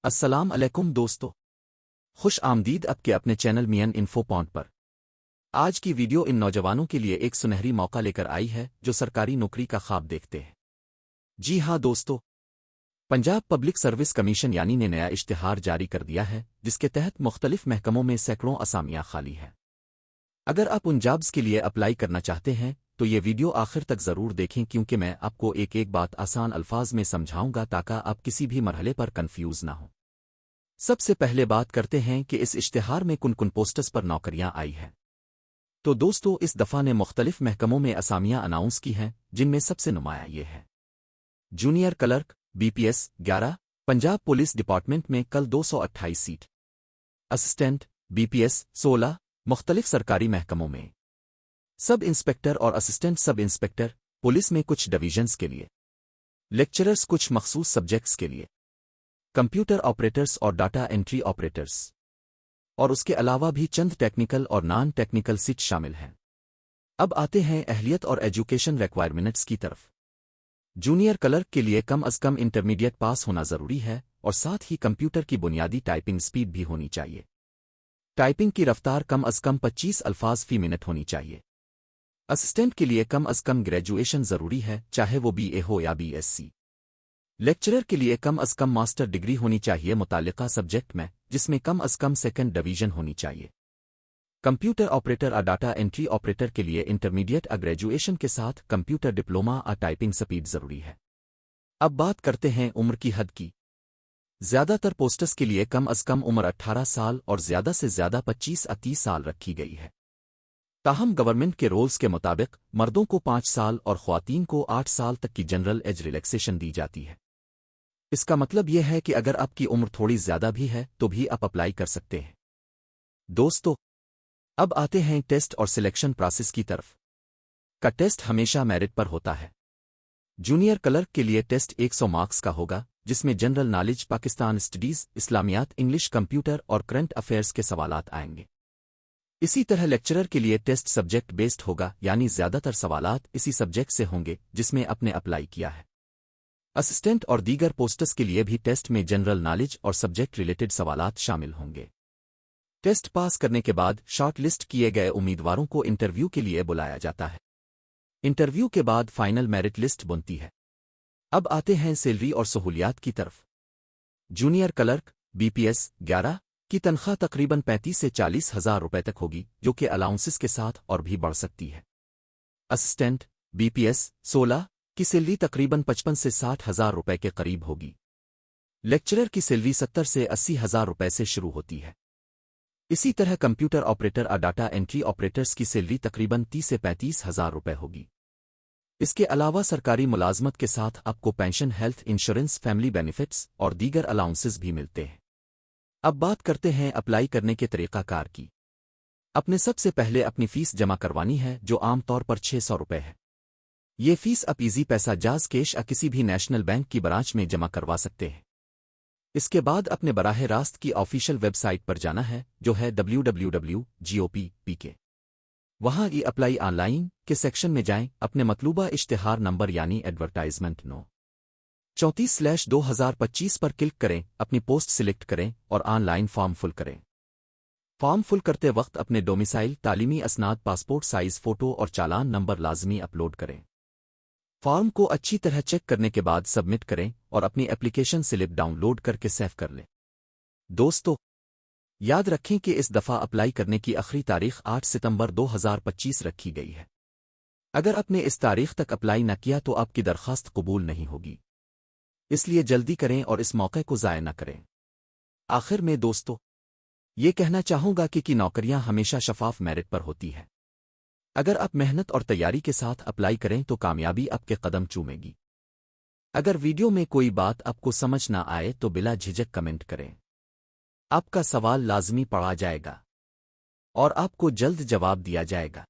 السلام علیکم دوستو، خوش آمدید آپ کے اپنے چینل مین انفو پوائنٹ پر۔ آج کی ویڈیو ان نوجوانوں کے لیے ایک سنہری موقع لے کر آئی ہے جو سرکاری نوکری کا خواب دیکھتے ہیں۔ جی ہاں دوستو، پنجاب پبلک سروس کمیشن نے نیا اشتہار جاری کر دیا ہے جس کے تحت مختلف محکموں میں سینکڑوں اسامیاں خالی ہیں۔ اگر آپ ان جابز کے لیے اپلائی کرنا چاہتے ہیں تو یہ ویڈیو آخر تک ضرور دیکھیں، کیونکہ میں آپ کو ایک بات آسان الفاظ میں سمجھاؤں گا تاکہ آپ کسی بھی مرحلے پر کنفیوز نہ ہوں۔ سب سے پہلے بات کرتے ہیں کہ اس اشتہار میں کن پوسٹس پر نوکریاں آئی ہیں۔ تو دوستو، اس دفعہ نے مختلف محکموں میں اسامیاں اناؤنس کی ہیں، جن میں سب سے نمایاں یہ ہے: junior clerk BPS 11 Punjab police department میں کل 228 سیٹ، اسسٹنٹ BPS 16 مختلف سرکاری محکموں میں، سب انسپکٹر اور اسسٹنٹ سب انسپکٹر پولیس میں کچھ ڈویژنز کے لیے، لیکچررز کچھ مخصوص سبجیکٹس کے لیے، کمپیوٹر آپریٹرز اور ڈاٹا انٹری آپریٹرز، اور اس کے علاوہ بھی چند ٹیکنیکل اور نان ٹیکنیکل سیٹ شامل ہیں۔ اب آتے ہیں اہلیت اور ایجوکیشن ریکوائرمنٹس کی طرف۔ جونیئر کلرک کے لیے کم از کم انٹرمیڈیٹ پاس ہونا ضروری ہے اور ساتھ ہی کمپیوٹر کی بنیادی ٹائپنگ سپیڈ بھی ہونی چاہیے۔ ٹائپنگ کی رفتار کم از کم 25 الفاظ فی منٹ ہونی چاہیے۔ اسسٹنٹ کے لیے کم از کم گریجویشن ضروری ہے، چاہے وہ BA ہو یا BSc۔ لیکچرر کے لیے کم از کم ماسٹر ڈگری ہونی چاہیے متعلقہ سبجیکٹ میں، جس میں کم از کم سیکنڈ ڈویژن ہونی چاہیے۔ کمپیوٹر آپریٹر اور ڈاٹا انٹری آپریٹر کے لیے انٹرمیڈیٹ گریجویشن کے ساتھ کمپیوٹر ڈپلوما اور ٹائپنگ سپیڈ ضروری ہے۔ اب بات کرتے ہیں عمر کی حد کی۔ زیادہ تر پوسٹس کے لیے کم از کم عمر 18 سال اور زیادہ سے زیادہ 25 یا 30 سال رکھی گئی ہے۔ تاہم گورنمنٹ کے رولز کے مطابق مردوں کو 5 سال اور خواتین کو 8 سال تک کی جنرل ایج ریلیکسیشن دی جاتی ہے۔ اس کا مطلب یہ ہے کہ اگر آپ کی عمر تھوڑی زیادہ بھی ہے تو بھی آپ اپلائی کر سکتے ہیں۔ دوستو، اب آتے ہیں ٹیسٹ اور سلیکشن پروسیس کی طرف۔ کا ٹیسٹ ہمیشہ میرٹ پر ہوتا ہے۔ جونیئر کلرک کے لیے ٹیسٹ 100 مارکس کا ہوگا، جس میں جنرل نالج، پاکستان اسٹڈیز، اسلامیات، انگلش، کمپیوٹر اور کرنٹ افیئرز کے سوالات آئیں گے۔ اسی طرح لیکچرر کے لیے ٹیسٹ سبجیکٹ بیسڈ ہوگا، یعنی زیادہ تر سوالات اسی سبجیکٹ سے ہوں گے جس میں آپ نے اپلائی کیا ہے۔ اسسٹنٹ اور دیگر پوسٹس کے لیے بھی ٹیسٹ میں جنرل نالج اور سبجیکٹ ریلیٹڈ سوالات شامل ہوں گے۔ ٹیسٹ پاس کرنے کے بعد شارٹ لسٹ کیے گئے امیدواروں کو انٹرویو کے لیے بلایا جاتا ہے۔ انٹرویو کے بعد فائنل میرٹ لسٹ بنتی ہے۔ اب آتے ہیں سیلری اور سہولیات کی طرف۔ جونیئر کلرک BPS 11 کی تنخواہ تقریباً 35 سے 40 ہزار روپے تک ہوگی، جو کہ الاؤنسز کے ساتھ اور بھی بڑھ سکتی ہے۔ اسسٹنٹ BPS 16 کی سیلری تقریباً 55 سے 60 ہزار روپے کے قریب ہوگی۔ لیکچرر کی سیلری 70 سے 80 ہزار روپے سے شروع ہوتی ہے۔ اسی طرح کمپیوٹر آپریٹر اور ڈاٹا انٹری آپریٹرز کی سیلری تقریباً 30 سے 35 ہزار روپے ہوگی۔ اس کے علاوہ سرکاری ملازمت کے ساتھ آپ کو pension, health insurance, family benefits اور دیگر الاؤنسز بھی ملتے ہیں۔ اب بات کرتے ہیں اپلائی کرنے کے طریقہ کار کی۔ آپ نے سب سے پہلے اپنی فیس جمع کروانی ہے، جو عام طور پر 600 روپے ہے۔ یہ فیس آپ ایزی پیسہ جاز کیش یا کسی بھی نیشنل بینک کی برانچ میں جمع کروا سکتے ہیں۔ اس کے بعد اپنے براہ راست کی آفیشیل ویب سائٹ پر جانا ہے، جو ہے www.gop.pk۔ وہاں ای اپلائی آن لائن کے سیکشن میں جائیں، اپنے مطلوبہ اشتہار نمبر یعنی ایڈورٹائزمنٹ نو 34/2025 پر کلک کریں، اپنی پوسٹ سلیکٹ کریں اور آن لائن فارم فل کریں۔ فارم فل کرتے وقت اپنے ڈومیسائل، تعلیمی اسناد، پاسپورٹ سائز فوٹو اور چالان نمبر لازمی اپلوڈ کریں۔ فارم کو اچھی طرح چیک کرنے کے بعد سبمٹ کریں اور اپنی ایپلیکیشن سلپ ڈاؤن لوڈ کر کے سیو کر لیں۔ دوستو، یاد رکھیں کہ اس دفعہ اپلائی کرنے کی آخری تاریخ 8 ستمبر 2025 رکھی گئی ہے۔ اگر آپ نے اس تاریخ تک اپلائی نہ کیا تو آپ کی درخواست قبول نہیں ہوگی، اس لیے جلدی کریں اور اس موقع کو ضائع نہ کریں۔ آخر میں دوستو، یہ کہنا چاہوں گا کہ نوکریاں ہمیشہ شفاف میرٹ پر ہوتی ہے۔ اگر آپ محنت اور تیاری کے ساتھ اپلائی کریں تو کامیابی آپ کے قدم چومے گی۔ اگر ویڈیو میں کوئی بات آپ کو سمجھ نہ آئے تو بلا جھجک کمنٹ کریں، آپ کا سوال لازمی پڑھا جائے گا اور آپ کو جلد جواب دیا جائے گا۔